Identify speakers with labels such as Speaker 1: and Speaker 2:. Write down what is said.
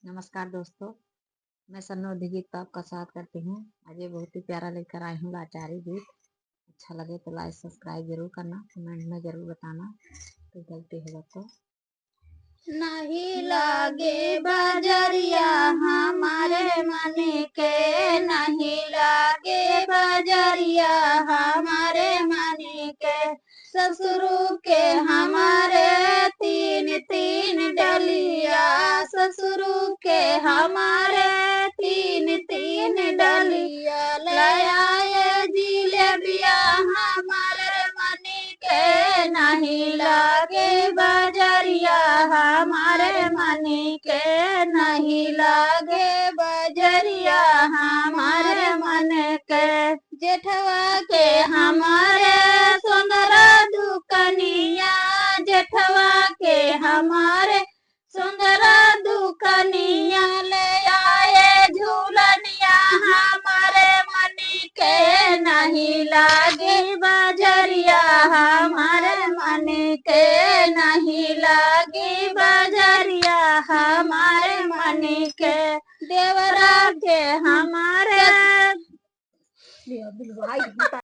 Speaker 1: नमस्कार दोस्तों, मैं सन्नो गीत तो आपका स्वागत करती हूँ। आज ये बहुत ही प्यारा लेकर आई हूँ लाचारी गीत। अच्छा लगे तो लाइक सब्सक्राइब जरूर करना, कमेंट में जरूर बताना कोई गलती होगा तो।
Speaker 2: नहीं लागे बजरिया हमारे मन के, नहीं लागे बजरिया हमारे मन के। ससुर के हमारे तीन तीन डलिया, ससुर के हमारे तीन तीन डलिया। लयाए जिलेबिया हमारे मन के, नहीं लागे बजरिया हमारे मन के, नहीं लागे बजरिया हमारे मन के। जेठवा के हमारे सुंदर दुकनिया, जेठवा के हमारे सुंदर दुकनिया। ले आए झूलनिया हमारे मन के, नहीं लागे बजरिया हमारे मन के, नहीं लागे बजरिया हमारे मन के। देवरा के हमारे